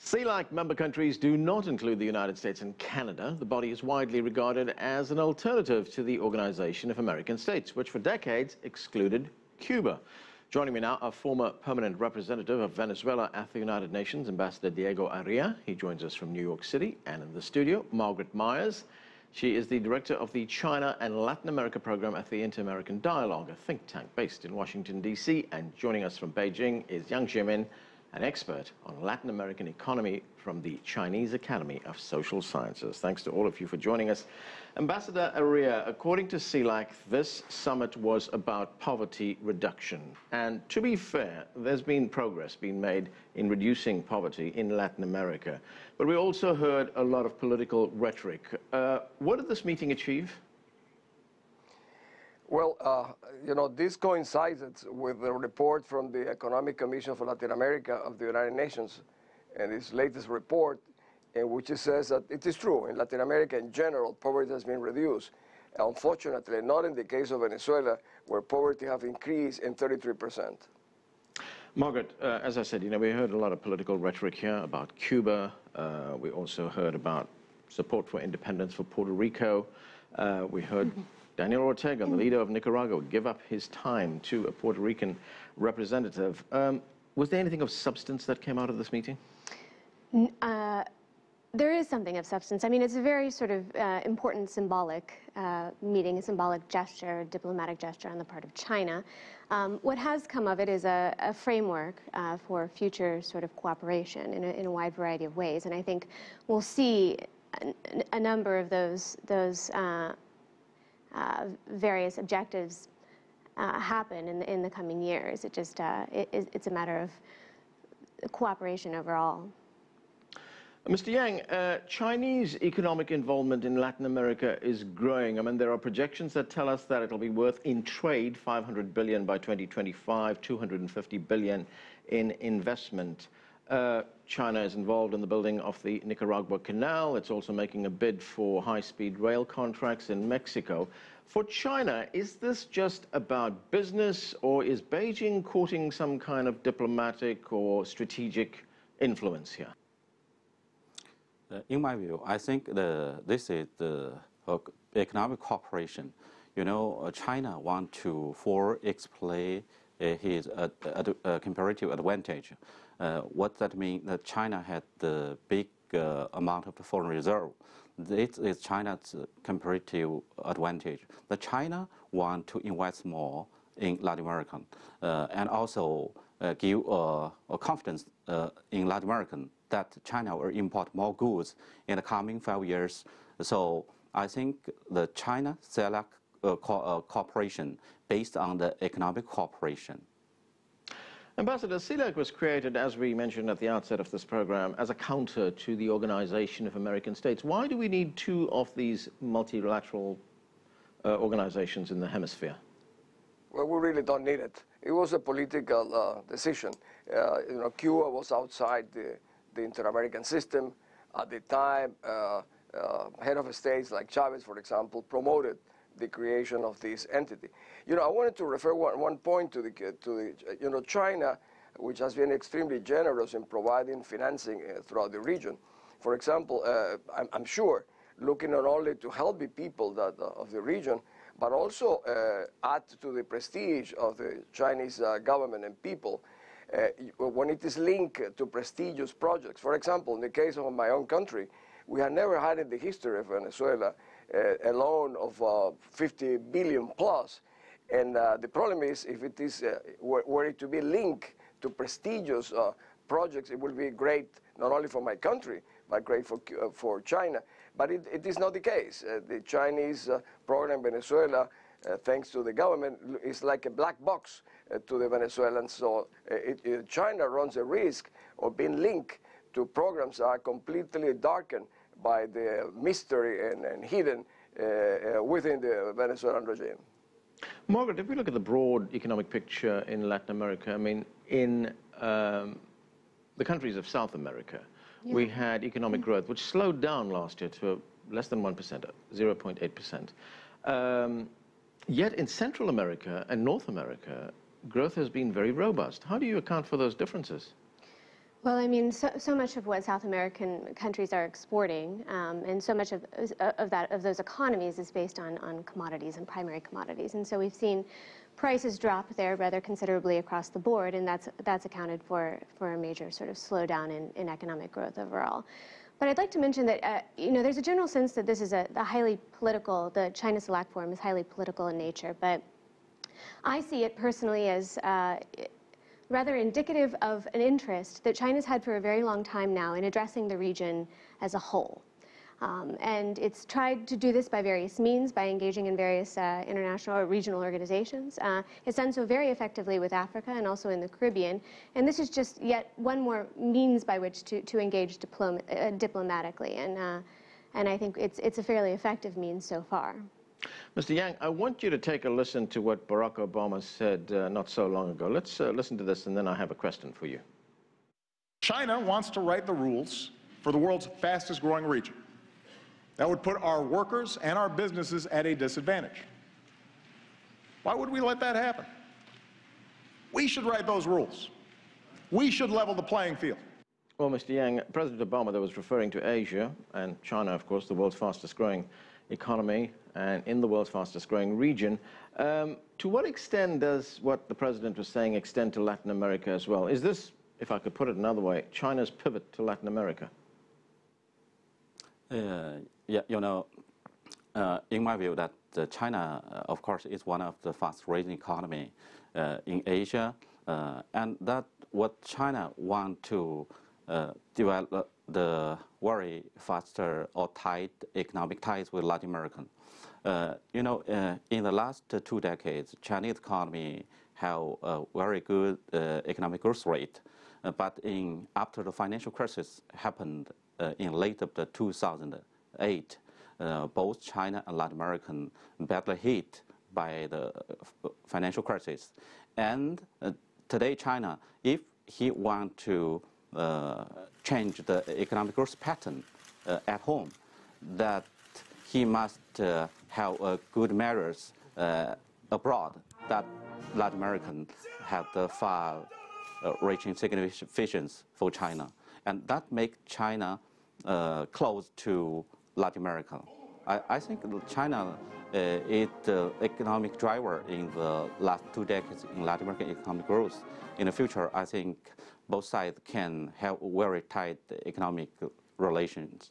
CELAC member countries do not include the United States and Canada. The body is widely regarded as an alternative to the Organization of American States, which for decades excluded Cuba. Joining me now, a former permanent representative of Venezuela at the United Nations, Ambassador Diego Arria. He joins us from New York City, and in the studio, Margaret Myers. She is the director of the China and Latin America program at the Inter-American Dialogue, a think tank based in Washington, D.C. And joining us from Beijing is Zhimin, an expert on Latin American economy from the Chinese Academy of Social Sciences. Thanks to all of you for joining us. Ambassador Arria, according to CELAC, this summit was about poverty reduction. And to be fair, there's been progress being made in reducing poverty in Latin America. But we also heard a lot of political rhetoric. What did this meeting achieve? Well, this coincides with the report from the Economic Commission for Latin America of the United Nations and its latest report, in which it says that it is true, in Latin America in general, poverty has been reduced. Unfortunately, not in the case of Venezuela, where poverty has increased in 33%. Margaret, as I said, we heard a lot of political rhetoric here about Cuba. We also heard about support for independence for Puerto Rico. We heard Daniel Ortega, the leader of Nicaragua, give up his time to a Puerto Rican representative. Was there anything of substance that came out of this meeting? There is something of substance. I mean, it's a very sort of important symbolic meeting, a symbolic gesture, diplomatic gesture on the part of China. What has come of it is a framework for future sort of cooperation in a wide variety of ways. And I think we'll see a number of those various objectives happen in the coming years. It's a matter of cooperation overall. Mr. Yang, Chinese economic involvement in Latin America is growing. I mean, there are projections that tell us that it'll be worth in trade $500 billion by 2025, $250 billion in investment. China is involved in the building of the Nicaragua Canal. It's also making a bid for high-speed rail contracts in Mexico. For China, is this just about business, or is Beijing courting some kind of diplomatic or strategic influence here? In my view, I think this is the economic cooperation. China wants to exploit his comparative advantage. What that means that China had the big amount of foreign reserve. This is China's comparative advantage. That China wants to invest more in Latin America and also give confidence in Latin America that China will import more goods in the coming 5 years. So I think the China-CELAC cooperation based on the economic cooperation. Ambassador, CELAC was created, as we mentioned at the outset of this program, as a counter to the Organization of American States. Why do we need two of these multilateral organizations in the hemisphere? Well, we really don't need it. It was a political decision. Cuba was outside the inter-American system. At the time, head of states like Chavez, for example, promoted the creation of this entity. I wanted to refer one point to China, which has been extremely generous in providing financing throughout the region. For example, I'm sure looking not only to help the people of the region, but also add to the prestige of the Chinese government and people when it is linked to prestigious projects. For example, in the case of my own country, we have never had in the history of Venezuela a loan of 50 billion plus. And the problem is, if it is were it to be linked to prestigious projects, it will be great not only for my country, but great for China. But it is not the case. The Chinese program in Venezuela, thanks to the government, is like a black box to the Venezuelans. So China runs a risk of being linked to programs that are completely darkened by the mystery and hidden within the Venezuelan regime. Margaret, if we look at the broad economic picture in Latin America, I mean, in the countries of South America, we had economic growth, which slowed down last year to less than 1%, 0.8%. Yet in Central America and North America, growth has been very robust. How do you account for those differences? Well, I mean, so much of what South American countries are exporting, and so much of those economies is based on commodities and primary commodities. And so we've seen prices drop there rather considerably across the board, and that's accounted for a major sort of slowdown in economic growth overall. But I'd like to mention that, you know, there's a general sense that this is a highly political, the China CELAC Forum is highly political in nature, but I see it personally as rather indicative of an interest that China's had for a very long time now in addressing the region as a whole. And it's tried to do this by various means, by engaging in various international or regional organizations. It's done so very effectively with Africa and also in the Caribbean. And this is just yet one more means by which to engage diplomatically. And I think it's a fairly effective means so far. Mr. Yang, I want you to take a listen to what Barack Obama said not so long ago. Let's listen to this, and then I have a question for you. China wants to write the rules for the world's fastest growing region. That would put our workers and our businesses at a disadvantage. Why would we let that happen? We should write those rules. We should level the playing field. Well, Mr. Yang, President Obama, that was referring to Asia and China, of course, the world's fastest growing economy and in the world's fastest growing region. To what extent does what the President was saying extend to Latin America as well? Is this, if I could put it another way, China's pivot to Latin America? Yeah, you know, in my view, that China, of course, is one of the fast-growing economy in Asia, and that what China want to develop the very faster or tight economic ties with Latin American. You know, in the last 2 decades, Chinese economy have a very good economic growth rate, but after the financial crisis happened in late of the 2008, both China and Latin American badly hit by the financial crisis. And today, China, if he want to change the economic growth pattern at home, that he must have good measures abroad that Latin American have the far-reaching significance for China. And that makes China close to Latin America. I think China is the economic driver in the last 2 decades in Latin American economic growth. In the future, I think both sides can have very tight economic relations.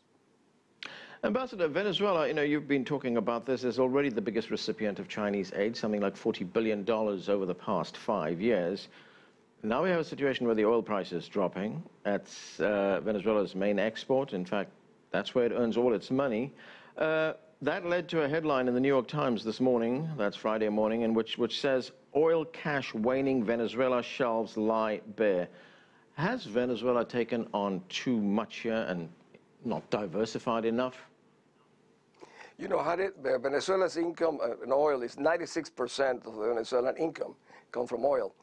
Ambassador, Venezuela, you know, you've been talking about this, is already the biggest recipient of Chinese aid, something like $40 billion over the past 5 years. Now we have a situation where the oil price is dropping. That's Venezuela's main export. In fact, that's where it earns all its money. That led to a headline in the New York Times this morning, that's Friday morning, in which says, oil cash waning, Venezuela shelves lie bare. Has Venezuela taken on too much here and not diversified enough? You know, Venezuela's income in oil is 96% of the Venezuelan income come from oil.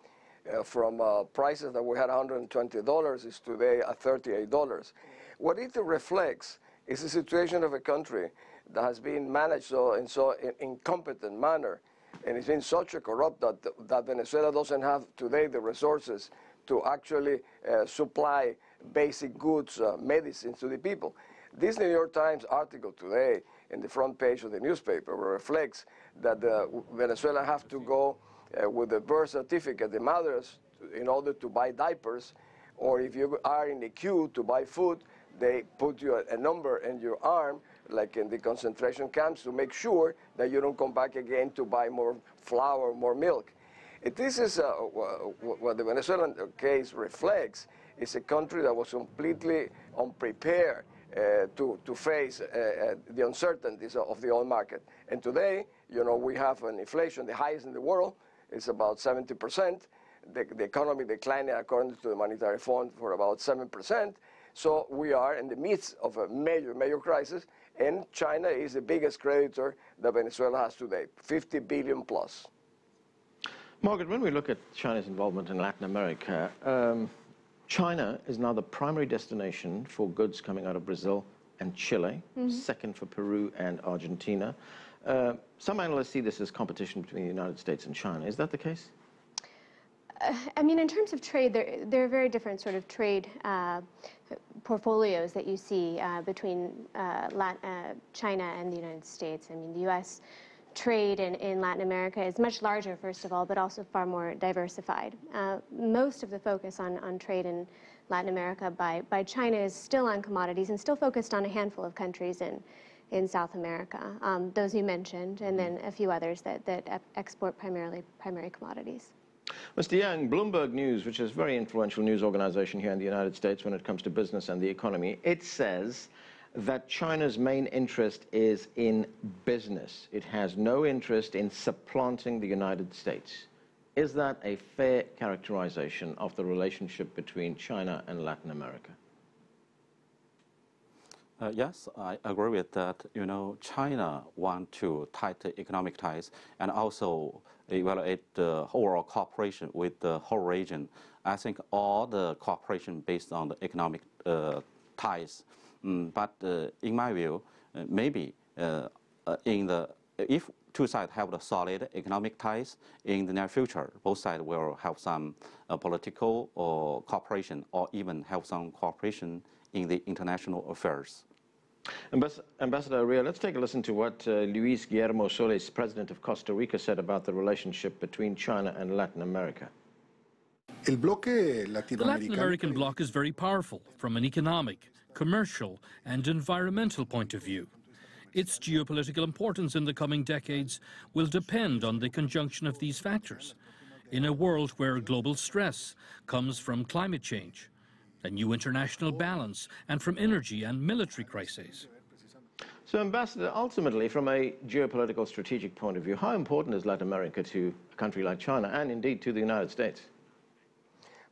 From prices that we had $120 is today at $38. What it reflects is the situation of a country that has been managed in so incompetent manner, and it's been such a corrupt that Venezuela doesn't have today the resources to actually supply basic goods, medicines to the people. This New York Times article today in the front page of the newspaper reflects that Venezuela have to go with the birth certificate, the mothers, in order to buy diapers, or if you are in the queue to buy food, they put you a number in your arm, like in the concentration camps, to make sure that you don't come back again to buy more flour, more milk. This is what the Venezuelan case reflects, is a country that was completely unprepared to face the uncertainties of the oil market. And today, you know, we have an inflation, the highest in the world. It's about 70%. The economy declining, according to the Monetary Fund, for about 7%. So we are in the midst of a major crisis, and China is the biggest creditor that Venezuela has today, 50 billion plus. Margaret, when we look at China's involvement in Latin America, China is now the primary destination for goods coming out of Brazil and Chile, second for Peru and Argentina. Some analysts see this as competition between the United States and China. Is that the case? I mean, in terms of trade, there are very different sort of trade portfolios that you see between China and the United States. I mean, the U.S. trade in Latin America is much larger, first of all, but also far more diversified. Most of the focus on trade in Latin America by China is still on commodities and still focused on a handful of countries in South America, those you mentioned, and then a few others that export primary commodities. Mr. Yang, Bloomberg News, which is a very influential news organization here in the United States when it comes to business and the economy, it says that China's main interest is in business. It has no interest in supplanting the United States. Is that a fair characterization of the relationship between China and Latin America? Yes, I agree with that. You know, China wants to tighten economic ties and also evaluate the overall cooperation with the whole region. I think all the cooperation based on the economic ties. But in my view, maybe if two sides have the solid economic ties in the near future, both sides will have some political or cooperation, or even have some cooperation in the international affairs. Ambassador Arria, let's take a listen to what Luis Guillermo Soles, president of Costa Rica, said about the relationship between China and Latin America. The Latin American bloc is very powerful from an economic, commercial, and environmental point of view. Its geopolitical importance in the coming decades will depend on the conjunction of these factors, in a world where global stress comes from climate change, a new international balance, and from energy and military crises. So, Ambassador, ultimately, from a geopolitical strategic point of view, how important is Latin America to a country like China and indeed to the United States?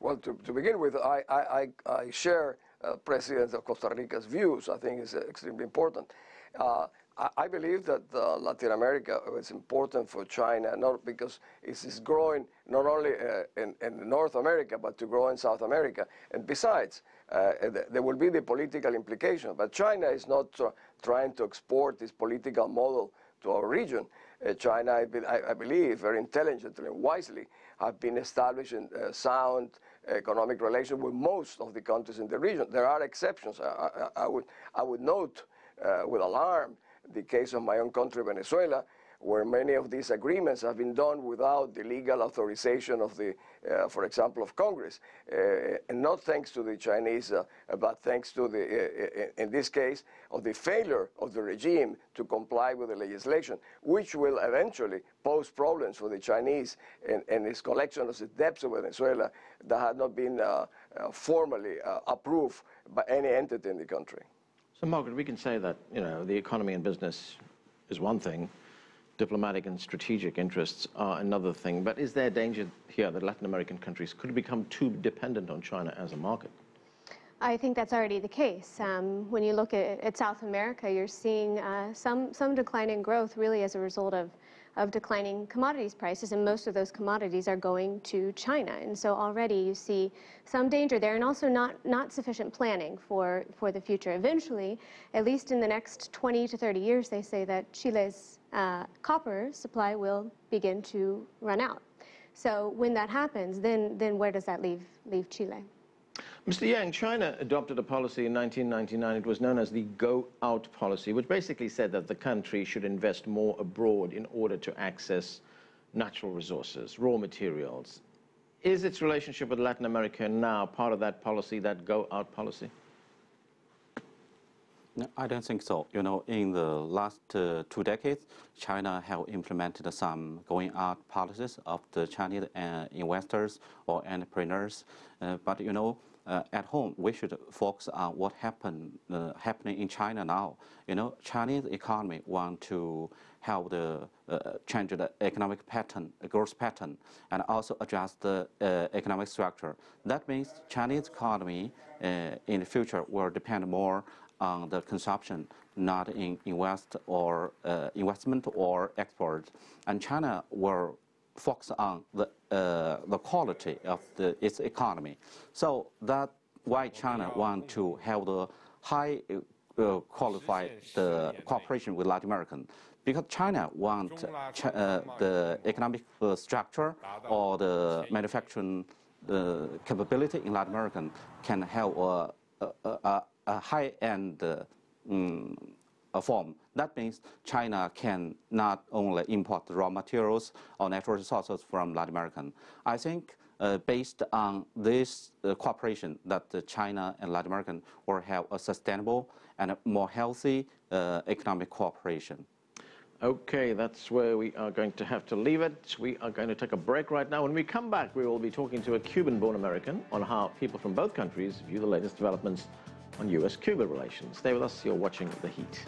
Well, to begin with, I share President of Costa Rica's views. I think it's extremely important. I believe that Latin America is important for China, not because it's growing not only in North America, but to grow in South America. And besides, there will be the political implication. But China is not trying to export this political model to our region. China, I believe, very intelligently and wisely, have been establishing sound economic relations with most of the countries in the region. There are exceptions. I would note with alarm the case of my own country, Venezuela, where many of these agreements have been done without the legal authorization of the, for example, of Congress, and not thanks to the Chinese, but thanks to the, in this case, of the failure of the regime to comply with the legislation, which will eventually pose problems for the Chinese and its collection of the debts of Venezuela that had not been formally approved by any entity in the country. So, Margaret, we can say that, you know, the economy and business is one thing, diplomatic and strategic interests are another thing, but is there danger here that Latin American countries could become too dependent on China as a market? I think that's already the case. When you look at South America, you're seeing some decline in growth really as a result of declining commodities prices, and most of those commodities are going to China. And so already you see some danger there, and also not sufficient planning for the future. Eventually, at least in the next 20 to 30 years, they say that Chile's copper supply will begin to run out. So when that happens, then where does that leave Chile? Mr. Yang, China adopted a policy in 1999. It was known as the Go Out policy, which basically said that the country should invest more abroad in order to access natural resources, raw materials. Is its relationship with Latin America now part of that policy, that Go Out policy? No, I don't think so. You know, in the last 2 decades, China have implemented some going out policies of the Chinese investors or entrepreneurs. But, you know, at home, we should focus on what happening in China now. You know, Chinese economy want to have the change the economic pattern, growth pattern, and also adjust the economic structure. That means Chinese economy in the future will depend more on the consumption, not in investment or export. And China will focus on the quality of its economy. So that's why China wants to have the high qualify the cooperation with Latin American, because China wants the economic structure or the manufacturing capability in Latin America can have a high-end form. That means China can not only import raw materials or natural resources from Latin America. I think based on this cooperation that China and Latin America will have a sustainable and a more healthy economic cooperation. Okay, that's where we are going to have to leave it. We are going to take a break right now. When we come back, we will be talking to a Cuban-born American on how people from both countries view the latest developments on U.S.-Cuba relations. Stay with us. You're watching The Heat.